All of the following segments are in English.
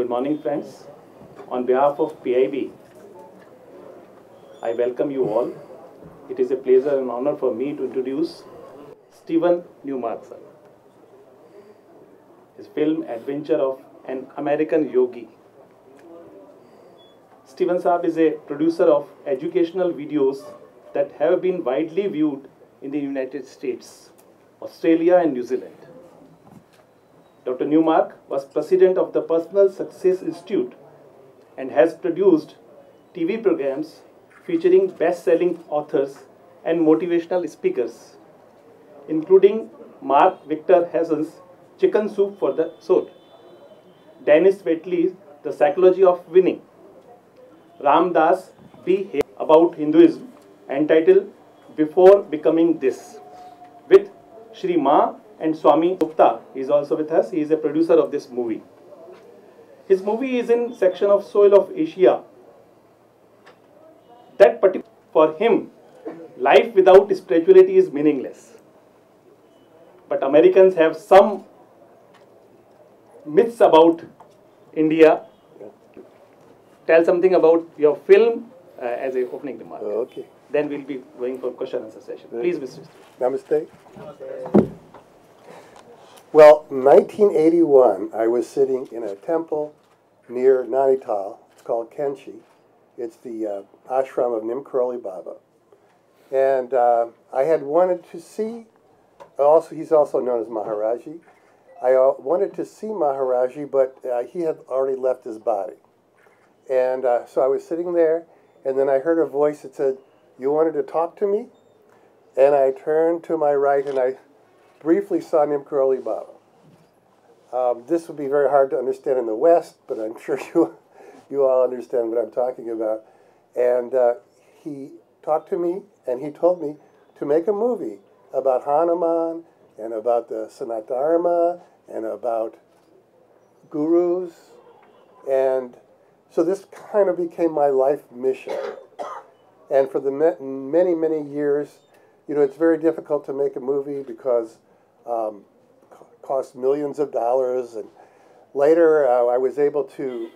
Good morning, friends. On behalf of PIB, I welcome you all. It is a pleasure and honor for me to introduce Stephen Newmark, sir. His film Adventure of an American Yogi. Stephen Saab is a producer of educational videos that have been widely viewed in the United States, Australia and New Zealand. Dr. Newmark was president of the Personal Success Institute and has produced TV programs featuring best-selling authors and motivational speakers, including Mark Victor Hansen's Chicken Soup for the Soul, Dennis Waitley's The Psychology of Winning, Ram Das B. about Hinduism, entitled Before Becoming This, with Shri Ma and Swami Gupta is also with us. He is a producer of this movie. His movie is in section of Soil of Asia. That particular, for him, life without spirituality is meaningless. But Americans have some myths about India. Tell something about your film as a opening remark. Okay. Then we'll be going for question and answer session. Please, Mr. Namaste. Well, in 1981, I was sitting in a temple near Nainital. It's called Kenchi. It's the ashram of Nimkaroli Baba. And I had wanted to see, he's also known as Maharaji. I wanted to see Maharaji, but he had already left his body. And so I was sitting there, and then I heard a voice that said, "You wanted to talk to me?" And I turned to my right, and I briefly saw Nimkaroli Baba. This would be very hard to understand in the West, but I'm sure you all understand what I'm talking about. And he talked to me, and he told me to make a movie about Hanuman, and about the Sanat Dharma, and about gurus. And so this kind of became my life mission. And for the many, many years, you know, it's very difficult to make a movie because cost millions of dollars. And later, I was able to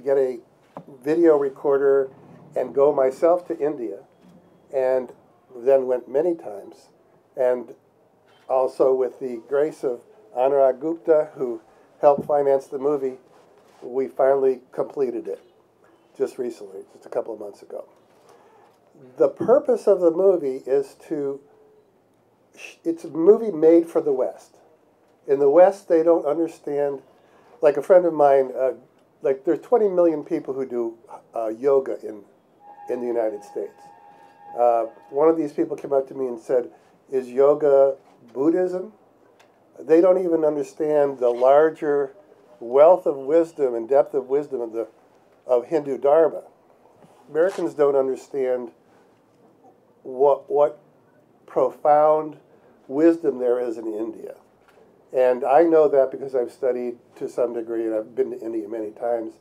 get a video recorder and go myself to India, and then went many times. And also with the grace of Anurag Gupta, who helped finance the movie, we finally completed it just recently, just a couple of months ago. The purpose of the movie is it's a movie made for the West. In the West, they don't understand, like a friend of mine, like there's 20 million people who do yoga in the United States. One of these people came up to me and said, "Is yoga Buddhism?" They don't even understand the larger wealth of wisdom and depth of wisdom of Hindu Dharma. Americans don't understand what profound wisdom there is in India. And I know that because I've studied to some degree, and I've been to India many times.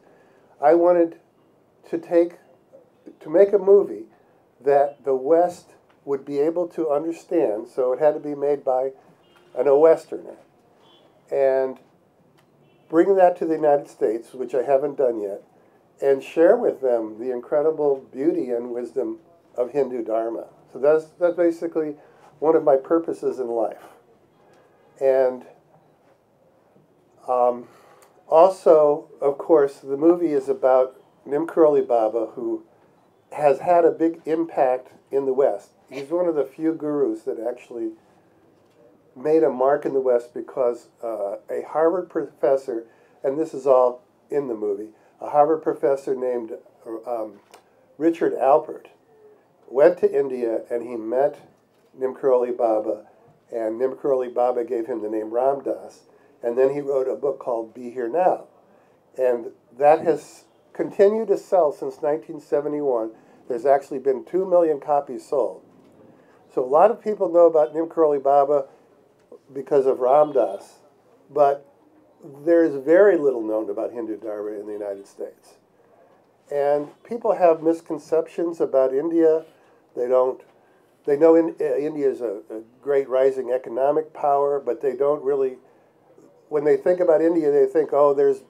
I wanted to make a movie that the West would be able to understand, so it had to be made by a Westerner. And bring that to the United States, which I haven't done yet, and share with them the incredible beauty and wisdom of Hindu Dharma. So that's basically one of my purposes in life. And also, of course, the movie is about Nimkaroli Baba, who has had a big impact in the West. He's one of the few gurus that actually made a mark in the West because a Harvard professor, and this is all in the movie, a Harvard professor named Richard Alpert went to India and he met Nimkaroli Baba, and Nimkaroli Baba gave him the name Ram Das, and then he wrote a book called Be Here Now. And that has continued to sell since 1971. There's actually been 2 million copies sold. So a lot of people know about Nimkaroli Baba because of Ram Das, but there's very little known about Hindu Dharma in the United States. And people have misconceptions about India. They know India is a great rising economic power, but they don't really, when they think about India, they think, oh, there's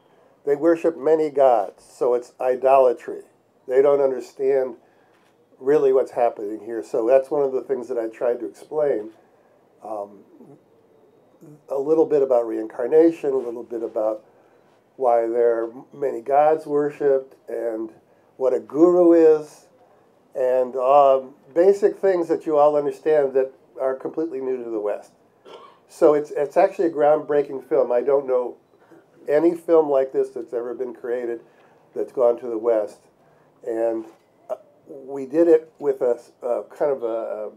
they worship many gods, so it's idolatry. They don't understand really what's happening here. So that's one of the things that I tried to explain. A little bit about reincarnation, a little bit about why there are many gods worshipped, and what a guru is, and basic things that you all understand that are completely new to the West. So it's actually a groundbreaking film. I don't know any film like this that's ever been created that's gone to the West. And we did it with a kind of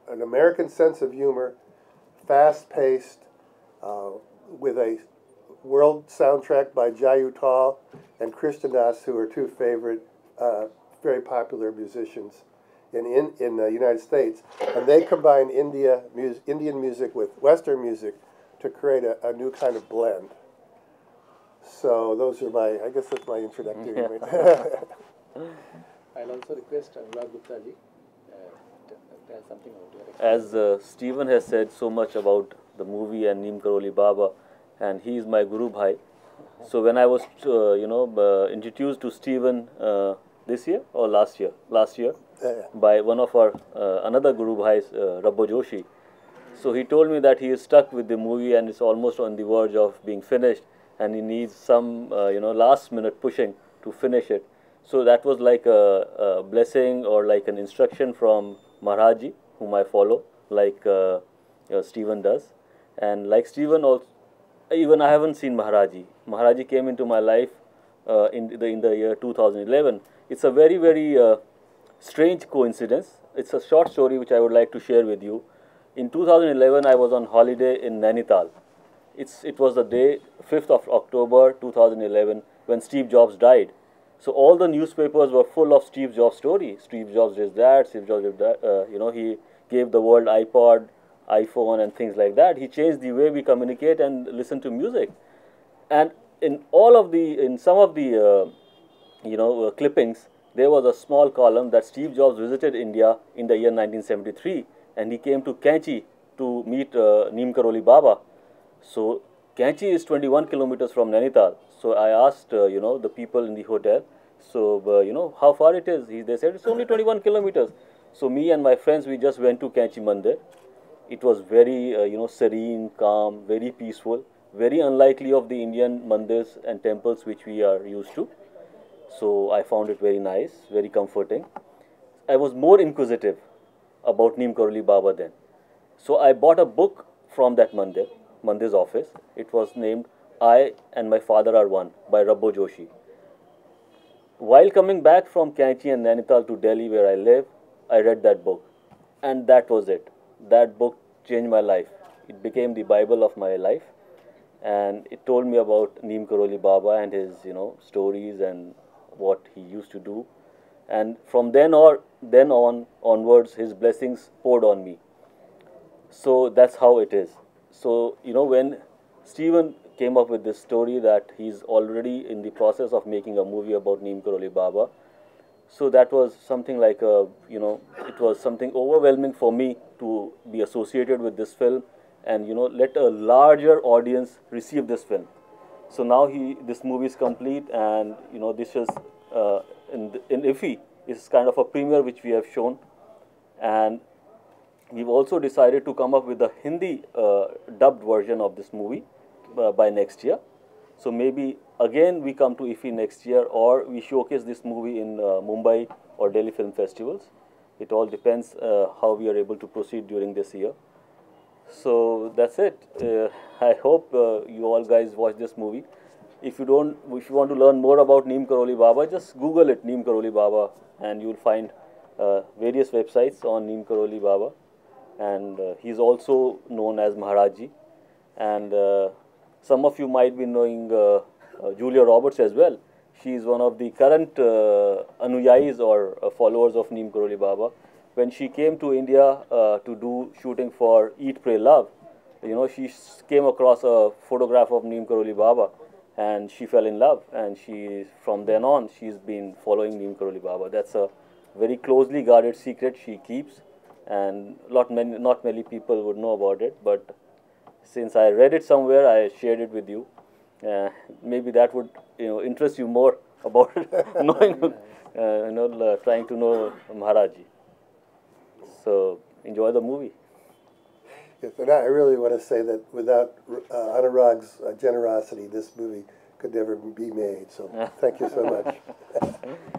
an American sense of humor, fast-paced, with a world soundtrack by Jayu Tal and Krishna Das, who are two favorite, very popular musicians in the United States. And they combine Indian music with Western music to create a new kind of blend. So those are I guess that's my introductory. I'll also request Anurag Gupta ji tell something about your experience. As Stephen has said so much about the movie and Neem Karoli Baba, and he is my Guru Bhai. So when I was, introduced to Stephen this year or last year, by one of our another Guru Bhais, Rabbo Joshi. So he told me that he is stuck with the movie and it's almost on the verge of being finished, and he needs some, last minute pushing to finish it. So that was like a blessing or like an instruction from Maharaji, whom I follow, like Stephen does. And like Stephen, also, even I haven't seen Maharaji. Maharaji came into my life in the year 2011. It's a very, very strange coincidence. It's a short story which I would like to share with you. In 2011, I was on holiday in Nainital. It was the day, 5th of October 2011, when Steve Jobs died. So all the newspapers were full of Steve Jobs' story. Steve Jobs did that, Steve Jobs did that. He gave the world iPod, iPhone, and things like that. He changed the way we communicate and listen to music. And in some of the clippings, there was a small column that Steve Jobs visited India in the year 1973, and he came to Kanchi to meet Neem Karoli Baba. So Kanchi is 21 kilometers from Nainital. So I asked, the people in the hotel, so, how far it is? They said it's only 21 kilometers. So me and my friends, we just went to Kanchi Mandir. It was very, serene, calm, very peaceful, very unlikely of the Indian mandirs and temples which we are used to. So I found it very nice, very comforting. I was more inquisitive about Neem Karoli Baba then. So I bought a book from that mandir's office. It was named I and My Father Are One by Rabbo Joshi. While coming back from Kanchi and Nainital to Delhi where I live, I read that book. And that was it. That book changed my life. It became the Bible of my life. And it told me about Neem Karoli Baba and his, stories and what he used to do. And from then onwards, his blessings poured on me. So that's how it is. So, when Stephen came up with this story that he's already in the process of making a movie about Neem Karoli Baba, so that was something like it was something overwhelming for me to be associated with this film and, let a larger audience receive this film. So now this movie is complete, and, this is in IFFI, is kind of a premiere which we have shown. And we've also decided to come up with a Hindi dubbed version of this movie by next year. So maybe again we come to IFFI next year, or we showcase this movie in Mumbai or Delhi film festivals. It all depends how we are able to proceed during this year. So that's it. I hope you all guys watch this movie. If you want to learn more about Neem Karoli Baba, just Google it, Neem Karoli Baba, and you'll find various websites on Neem Karoli Baba. And he's also known as Maharaji. And some of you might be knowing Julia Roberts as well. She is one of the current anuyayis or followers of Neem Karoli Baba. When she came to India to do shooting for Eat, Pray, Love, she came across a photograph of Neem Karoli Baba, and she fell in love. And from then on, she's been following Neem Karoli Baba. That's a very closely guarded secret she keeps, and not many people would know about it. But since I read it somewhere, I shared it with you. maybe that would interest you more about knowing, trying to know Maharaji. So enjoy the movie. Yes, and I really want to say that without Anurag's generosity, this movie could never be made. So thank you so much.